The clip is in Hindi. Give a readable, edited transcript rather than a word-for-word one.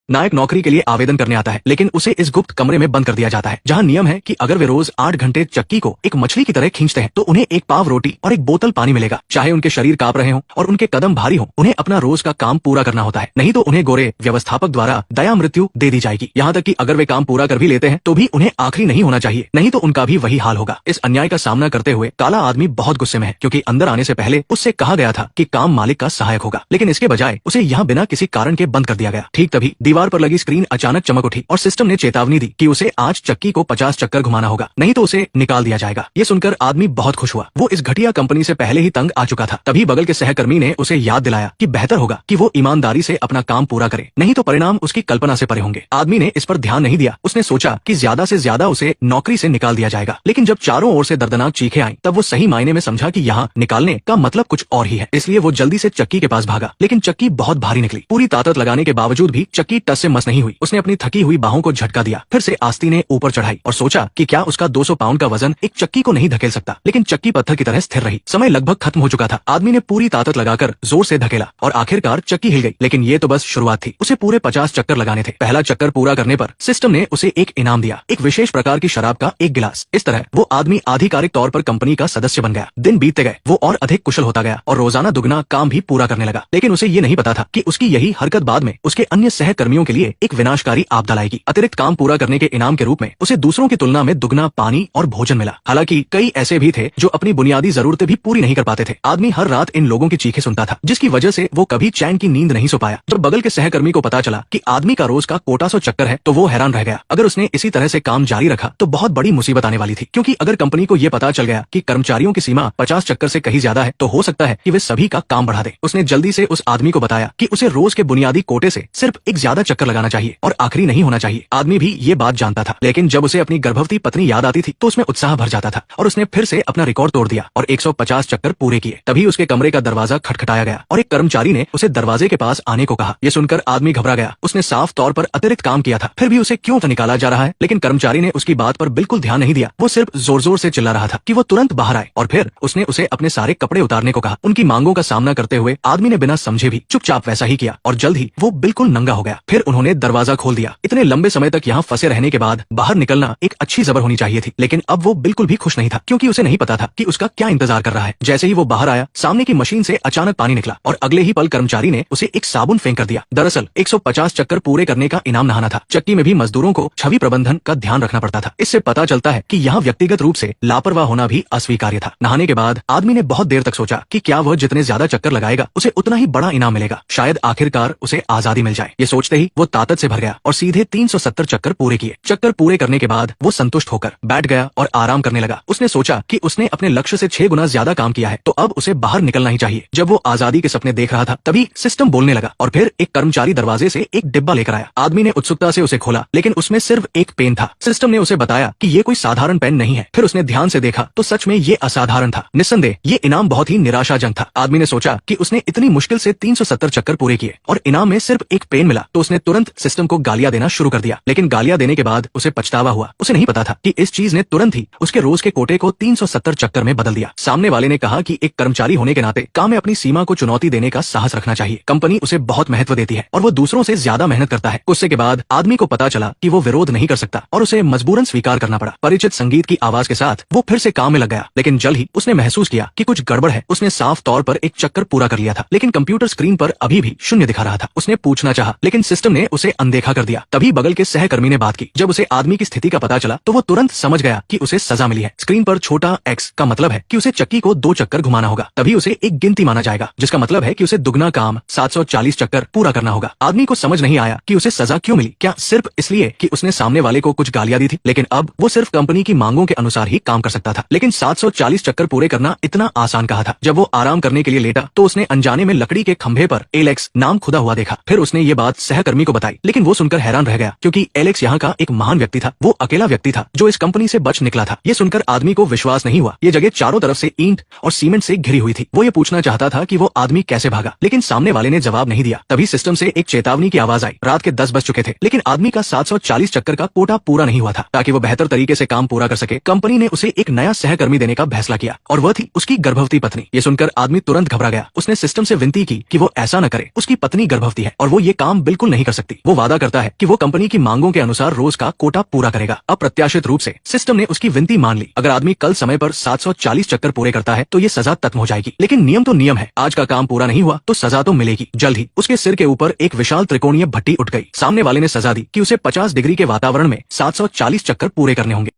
नायक नौकरी के लिए आवेदन करने आता है, लेकिन उसे इस गुप्त कमरे में बंद कर दिया जाता है, जहाँ नियम है कि अगर वे रोज 8 घंटे चक्की को एक मछली की तरह खींचते हैं तो उन्हें एक पाव रोटी और एक बोतल पानी मिलेगा। चाहे उनके शरीर कांप रहे हों और उनके कदम भारी हों, उन्हें अपना रोज का काम पूरा करना होता है, नहीं तो उन्हें गोरे व्यवस्थापक द्वारा दया मृत्यु दे दी जाएगी। यहाँ तक कि अगर वे काम पूरा कर भी लेते हैं तो भी उन्हें आखिरी नहीं होना चाहिए, नहीं तो उनका भी वही हाल होगा। इस अन्याय का सामना करते हुए काला आदमी बहुत गुस्से में है, क्योंकि अंदर आने से पहले उससे कहा गया था कि काम मालिक का सहायक होगा, लेकिन इसके बजाय उसे यहाँ बिना किसी कारण के बंद कर दिया गया। ठीक तभी दीवार पर लगी स्क्रीन अचानक चमक उठी और सिस्टम ने चेतावनी दी कि उसे आज चक्की को 50 चक्कर घुमाना होगा, नहीं तो उसे निकाल दिया जाएगा। ये सुनकर आदमी बहुत खुश हुआ। वो इस घटिया कंपनी से पहले ही तंग आ चुका था। तभी बगल के सहकर्मी ने उसे याद दिलाया कि बेहतर होगा कि वो ईमानदारी से अपना काम पूरा करे, नहीं तो परिणाम उसकी कल्पना से परे होंगे। आदमी ने इस पर ध्यान नहीं दिया। उसने सोचा कि ज्यादा से ज्यादा उसे नौकरी से निकाल दिया जाएगा, लेकिन जब चारों ओर से दर्दनाक चीखें आईं, तब वो सही मायने में समझा कि यहाँ निकालने का मतलब कुछ और ही है। इसलिए वो जल्दी से चक्की के पास भागा, लेकिन चक्की बहुत भारी निकली। पूरी ताकत लगाने के बावजूद भी चक्की टस से मस नहीं हुई। उसने अपनी थकी हुई बाहों को झटका दिया। फिर से आस्ती ने ऊपर चढ़ाई और सोचा कि क्या उसका 200 पाउंड का वजन एक चक्की को नहीं धकेल सकता, लेकिन चक्की पत्थर की तरह स्थिर रही। समय लगभग खत्म हो चुका था। आदमी ने पूरी ताकत लगाकर जोर से धकेला और आखिरकार चक्की हिल गई, लेकिन ये तो बस शुरुआत थी। उसे पूरे 50 चक्कर लगाने थे। पहला चक्कर पूरा करने पर सिस्टम ने उसे एक इनाम दिया, एक विशेष प्रकार की शराब का एक गिलास। इस तरह वो आदमी आधिकारिक तौर पर कंपनी का सदस्य बन गया। दिन बीतते गए, वो और अधिक कुशल होता गया और रोजाना दुगना काम भी पूरा करने लगा। लेकिन उसे ये नहीं पता था कि उसकी यही हरकत बाद में उसके अन्य सहकर्मियों के लिए एक विनाशकारी आपदा लाएगी। अतिरिक्त काम पूरा करने के इनाम के रूप में उसे दूसरों की तुलना में दुगना पानी और भोजन मिला। हालांकि कई ऐसे भी थे जो अपनी बुनियादी जरूरतें भी पूरी नहीं कर पाते थे। आदमी हर रात इन लोगों की चीखें सुनता था, जिसकी वजह से वो कभी चैन की नींद नहीं सो पाया। जब बगल के सहकर्मी को पता चला कि आदमी का रोज का कोटा 100 चक्कर है, तो वो हैरान रह गया। अगर उसने इसी तरह से काम जारी रखा तो बहुत बड़ी मुसीबत आने वाली थी, क्योंकि अगर कंपनी को यह पता चल गया कि कर्मचारियों की सीमा 50 चक्कर से कहीं ज्यादा है, तो हो सकता है कि वे सभी का काम बढ़ा दे। उसने जल्दी से उस आदमी को बताया कि उसे रोज के बुनियादी कोटे से सिर्फ एक ज्यादा चक्कर लगाना चाहिए और आखिरी नहीं होना चाहिए। आदमी भी ये बात जानता था, लेकिन जब उसे अपनी गर्भवती पत्नी याद आती थी तो उसमें उत्साह भर जाता था और उसने फिर से अपना रिकॉर्ड तोड़ दिया और 150 चक्कर पूरे किए। तभी उसके कमरे का दरवाजा खटखटाया गया और एक कर्मचारी ने उसे दरवाजे के पास आने को कहा। यह सुनकर आदमी घबरा गया। उसने साफ तौर पर अतिरिक्त काम किया था, फिर भी उसे क्यों निकाला जा रहा है। लेकिन कर्मचारी ने उसकी बात पर बिल्कुल ध्यान नहीं दिया। वो सिर्फ जोर जोर से चिल्ला रहा था कि वो तुरंत बाहर आए, और फिर उसने उसे अपने सारे कपड़े उतारने को कहा। उनकी मांगों का सामना करते हुए आदमी ने बिना समझे भी चुपचाप वैसा ही किया और जल्द ही वो बिल्कुल नंगा हो गया। फिर उन्होंने दरवाजा खोल दिया। इतने लंबे समय तक यहाँ फंसे रहने के बाद बाहर निकलना एक अच्छी जबर होनी चाहिए थी, लेकिन अब वो बिल्कुल भी खुश नहीं था, क्योंकि उसे नहीं पता था कि उसका क्या इंतजार कर रहा है। जैसे ही वो बाहर आया, सामने की मशीन से अचानक पानी निकला और अगले ही पल कर्मचारी ने उसे एक साबुन फेंक कर दिया। दरअसल 150 चक्कर पूरे करने का इनाम नहाना था। चक्की में भी मजदूरों को छवि प्रबंधन का ध्यान रखना पड़ता था। इससे पता चलता है कि यहाँ व्यक्तिगत रूप से लापरवाह होना भी अस्वीकार्य था। नहाने के बाद आदमी ने बहुत देर तक सोचा कि क्या वह जितने ज्यादा चक्कर लगाएगा उसे उतना ही बड़ा इनाम मिलेगा। शायद आखिरकार उसे आजादी मिल जाए। ये सोचते ही वो ताकत से भर गया और सीधे 370 चक्कर पूरे किए। चक्कर पूरे करने के बाद वो संतुष्ट होकर बैठ गया और आराम करने लगा। उसने सोचा कि उसने अपने लक्ष्य से 6 गुना ज्यादा काम किया है, तो अब उसे बाहर निकलना ही चाहिए। जब वो आजादी के सपने देख रहा था, तभी सिस्टम बोलने लगा और फिर एक कर्मचारी दरवाजे से एक डिब्बा लेकर आया। आदमी ने उत्सुकता से उसे खोला, लेकिन उसमें सिर्फ एक पेन था। सिस्टम ने उसे बताया कि ये कोई साधारण पेन नहीं है। फिर उसने ध्यान से देखा तो सच में ये असाधारण था। निस्संदेह ये इनाम बहुत ही निराशाजनक था। आदमी ने सोचा कि उसने इतनी मुश्किल से 370 चक्कर पूरे किए और इनाम में सिर्फ एक पेन मिला, तो उसने तुरंत सिस्टम को गालियां देना शुरू कर दिया। लेकिन गालियां देने के बाद उसे पछतावा हुआ। उसे नहीं पता था कि इस चीज ने तुरंत ही उसके रोज के कोटे को 370 चक्कर में बदल दिया। सामने वाले ने कहा कि एक कर्मचारी होने के नाते काम में अपनी सीमा को चुनौती देने का साहस रखना चाहिए। कंपनी उसे बहुत महत्व देती है और वो दूसरों से ज्यादा मेहनत करता है। गुस्से के बाद आदमी को पता चला कि वो विरोध नहीं कर सकता और उसे मजबूरन स्वीकार करना पड़ा। परिचित संगीत की आवाज के साथ वो फिर से काम में लग गया, लेकिन जल्द ही उसने महसूस किया कि कुछ गड़बड़ है। उसने साफ तौर पर एक चक्कर पूरा कर लिया था, लेकिन कंप्यूटर स्क्रीन पर अभी भी शून्य दिखा रहा था। उसने पूछना चाहा, लेकिन सिस्टम ने उसे अनदेखा कर दिया। तभी बगल के सहकर्मी ने बात की। जब उसे आदमी की स्थिति का पता चला तो वो तुरंत समझ गया कि उसे सजा मिली है। स्क्रीन पर छोटा एक्स का मतलब है कि उसे चक्की को 2 चक्कर घुमाना होगा, तभी उसे एक गिनती माना जाएगा, जिसका मतलब है कि उसे दुगना काम 740 चक्कर पूरा करना होगा। आदमी को समझ नहीं आया कि उसे सजा क्यों मिली। क्या सिर्फ इसलिए कि उसने सामने वाले को कुछ गालियां दी थी? लेकिन अब वो सिर्फ कंपनी की मांगों के अनुसार ही काम कर सकता था। लेकिन 740 चक्कर पूरे करना इतना आसान कहा था। जब वो आराम करने के लिए लेटा तो उसने अनजाने में लकड़ी के खंभे पर एलेक्स नाम खुदा हुआ देखा। फिर उसने ये बात सहकर्मी को बताई, लेकिन वो सुनकर हैरान रह गया, क्योंकि एलेक्स यहाँ का एक महान व्यक्ति था। वो अकेला व्यक्ति था जो इस कंपनी से बच निकला था। ये सुनकर आदमी को विश्वास नहीं हुआ। ये जगह चारों तरफ से ईंट और सीमेंट से घिरी हुई थी। वो ये पूछना चाहता था कि वो आदमी कैसे भागा, लेकिन सामने वाले ने जवाब नहीं दिया। तभी सिस्टम से एक चेतावनी की आवाज आई। रात के 10 बज चुके थे, लेकिन आदमी का 740 चक्कर का कोटा पूरा नहीं हुआ था। ताकि वो बेहतर तरीके से काम पूरा कर सके, कंपनी ने उसे एक नया सहकर्मी देने का फैसला किया, और वह थी उसकी गर्भवती पत्नी। ये सुनकर आदमी तुरंत घबरा गया। उसने सिस्टम से विनती की कि वो ऐसा न करे। उसकी पत्नी गर्भवती है और वो ये काम बिल्कुल नहीं नहीं कर सकती। वो वादा करता है कि वो कंपनी की मांगों के अनुसार रोज का कोटा पूरा करेगा। अप्रत्याशित रूप से सिस्टम ने उसकी विनती मान ली। अगर आदमी कल समय पर 740 चक्कर पूरे करता है तो ये सजा खत्म हो जाएगी। लेकिन नियम तो नियम है, आज का काम पूरा नहीं हुआ तो सजा तो मिलेगी। जल्द ही उसके सिर के ऊपर एक विशाल त्रिकोणीय भट्टी उठ गई। सामने वाले ने सजा दी कि उसे 50 डिग्री के वातावरण में 740 चक्कर पूरे करने होंगे।